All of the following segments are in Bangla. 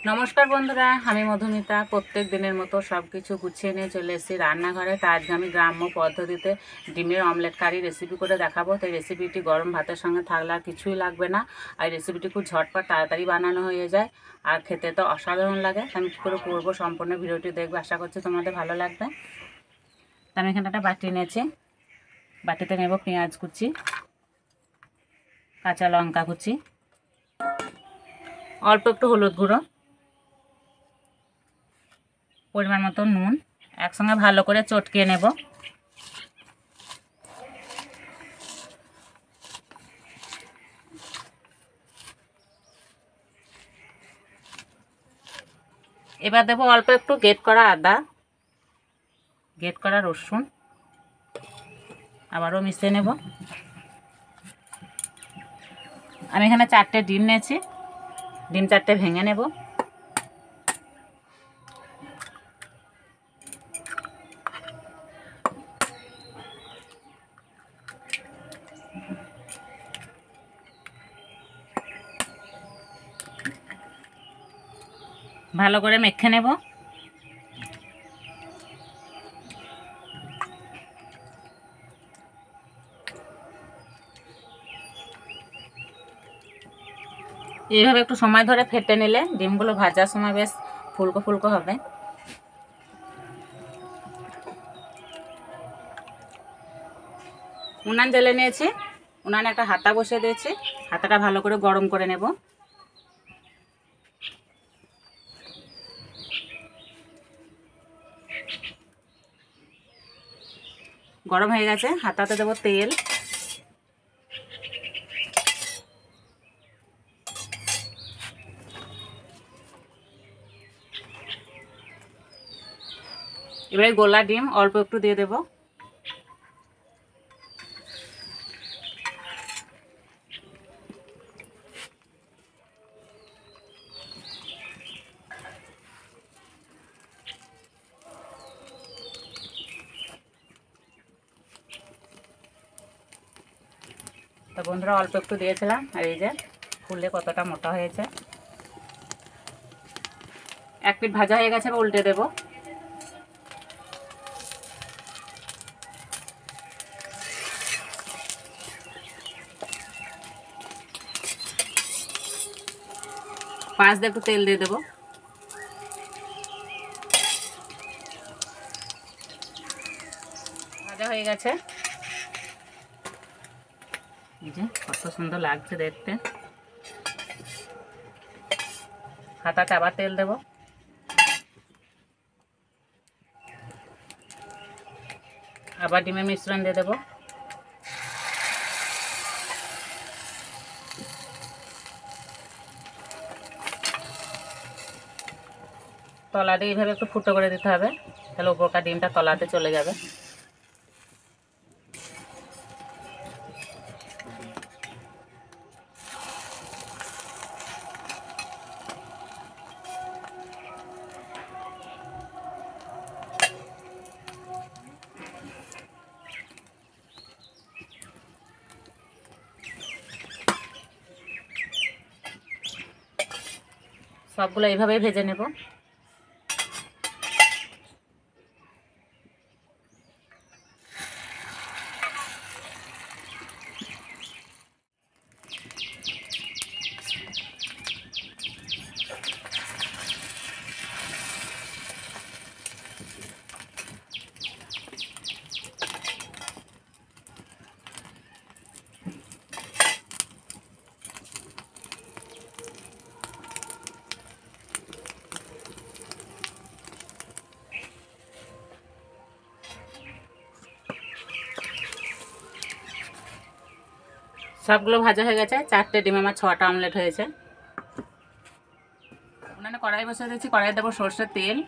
नमस्कार बंधुरा मधुमिता प्रत्येक दिनेर मतो सबकिछु गुछिए निये चले एसेछि रान्नाघरे। तो आज आमि ग्राम्य पद्धतिते डिमेर अमलेट कारी रेसिपि करे देखाबो। तो रेसिपिटी गरम भातेर संगे थाकले आर किछुई लागबे ना। और रेसिपिटी खूब झटपट ताड़ाताड़ी बानानो हये जाय और खेते तो असाधारण लागे। आमि कि करे करबो सम्पूर्ण भिडियोटी देखबे, आशा करछि तोमादेर भालो लागबे। तो आमि एखाने एकटा बाटी नियेछि, बाटीते नेब पेंयाज कुचि, काँचा लंका कुचि, अल्प एकटु हलुद गुঁড়ো, परिमाण मतो नुन, एकसंगे भालो करे चटके नेब। एबार देব अल्प एकटु ग्रेट करा आदा, ग्रेट करा रसुन, आबारो मिशिয়ে नेब। आमि एखाने 4টে ডিম নিয়েছি, ডিম 4টে ভেঙে নেব। ভালো করে মেখে নেব। এইভাবে একটু সময় ধরে ফেটে নিলে ডিমগুলো ভাজার সময় বেশ ফুলকো ফুলকো হবে। উনান জ্বেলে নিয়েছি, উনানে একটা হাতা বসিয়ে দিয়েছি, হাতাটা ভালো করে গরম করে নেব। গরম হয়ে গেছে, হাতাতে দেব তেল, এবারে গোলা ডিম অল্প একটু দিয়ে দেব। তো বন্ধুরা অল্প একটু দিয়েছিলাম আর এই যে ফুলে কতটা মোটা হয়েছে। এক পিঠ ভাজা হয়ে গেছে, উল্টে দেব। পাঁচ দিয়ে একটু তেল দিয়ে দেব। ভাজা হয়ে গেছে, এই যে কত সুন্দর লাগছে দেখতে। হাতাতে আবার তেল দেব। আবার ডিমের মিশ্রণ দিয়ে দেব। তলা দিয়ে এইভাবে একটু ফুটো করে দিতে হবে, তাহলে উপরকার ডিমটা তলাতে চলে যাবে। সবগুলো এইভাবেই ভেজে নেব। সবগুলো ভাজা হয়ে গেছে, 4টে ডিম আমার 6টা অমলেট হয়েছে। উনানে কড়াই বসিয়ে দিয়েছি, কড়াই দেবো সরষের তেল,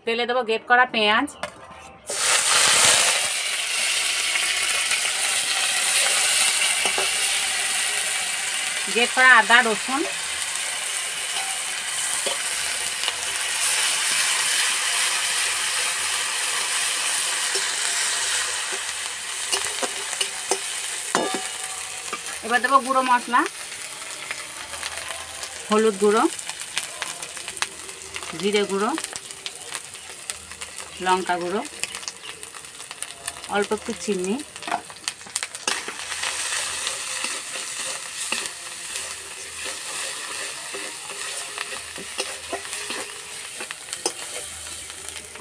তেলে দেবো গ্রেট করা পেঁয়াজ, গ্রেট করা আদা রসুন, এবার দেবো গুঁড়ো মশলা, হলুদ গুঁড়ো, জিরে গুঁড়ো, লঙ্কা গুঁড়ো, অল্প একটু চিনি,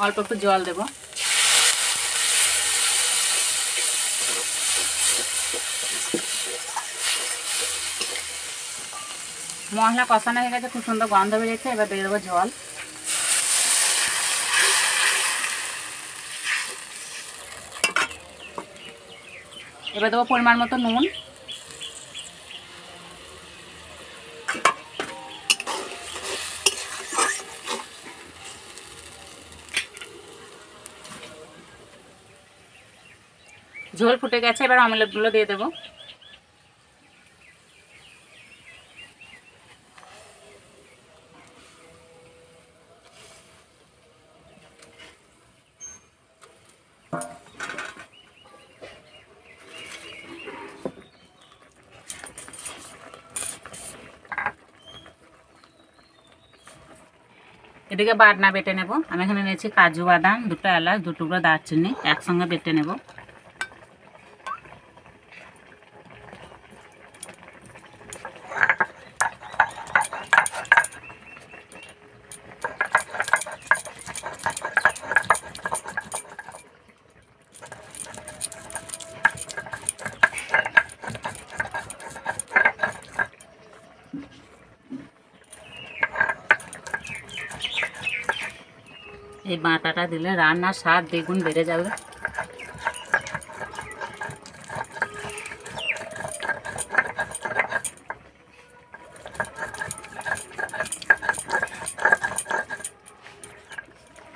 অল্প একটু জল দেব। মশলা কষানো হয়ে গেছে, খুব সুন্দর গন্ধ বেরিয়েছে। এবার দিয়ে দেবো জল। এবার দেবো পরিমাণ মতো নুন, ঝোল ফুটে গেছে। এবার অমলেটগুলো দিয়ে দেবো। এদিকে বাটনা বেটে নেব। আমি এখানে নিয়েছি কাজু বাদাম, 2টা এলাচ, 2 টুকরো দারচিনি, একসঙ্গে বেটে নেব। এই বাটাটা দিলে রান্নার স্বাদ দ্বিগুণ বেড়ে যাবে।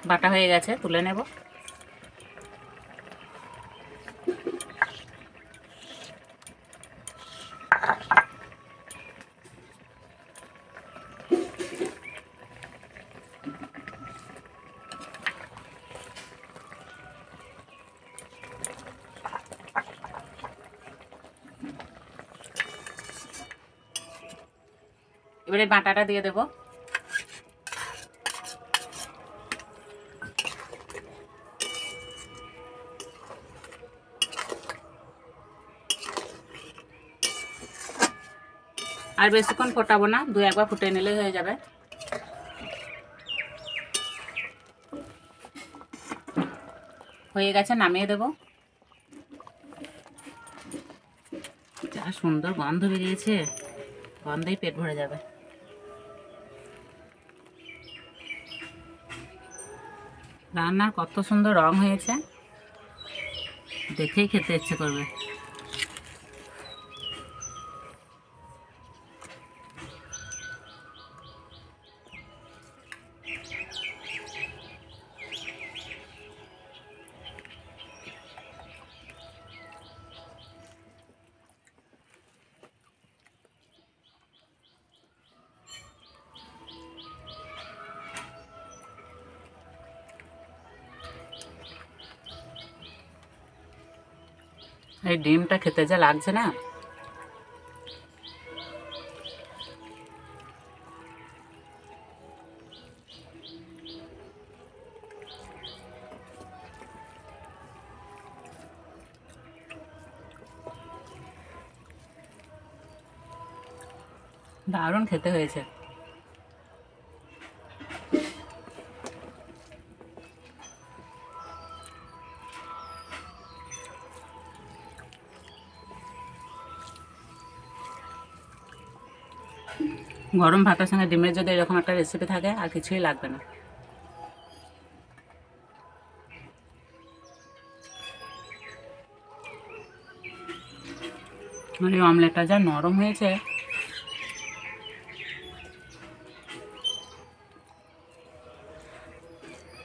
বাটা হয়ে গেছে, তুলে নেব। এবারে বাটাটা দিয়ে দেব। আর বেশিক্ষণ ফোটাবো না, 2-1 বার ফুটে নিলেই হয়ে যাবে। হয়ে গেছে, নামিয়ে দেব। যা সুন্দর গন্ধ বেরিয়েছে, গন্ধেই পেট ভরে যাবে। রান্নার কত সুন্দর রং হয়েছে, দেখেই খেতে ইচ্ছে করবে। এই ডিমটা খেতে যা লাগছে না, দারুণ খেতে হয়েছে। গরম ভাতের সঙ্গে ডিমের যদি এরকম একটা রেসিপি থাকে আর কিছুই লাগবে না। মানে অমলেটটা যা নরম হয়েছে,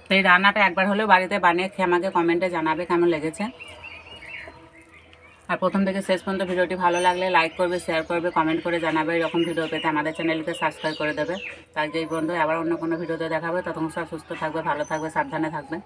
তো এই রান্নাটা একবার হলেও বাড়িতে বানিয়ে খেয়ে আমাকে কমেন্টে জানাবে কেমন লেগেছে। আর প্রথম থেকে শেষ পর্যন্ত ভিডিওটি ভালো লাগলে লাইক করবে, শেয়ার করবে, কমেন্ট করে জানাবে। এরকম ভিডিও পেতে আমাদের চ্যানেলকে সাবস্ক্রাইব করে দেবে। তাই যেই বন্ধু আবার অন্য কোনো ভিডিওতে দেখাবে, ততক্ষণ সব সুস্থ থাকবে, ভালো থাকবে, সাবধানে থাকবে।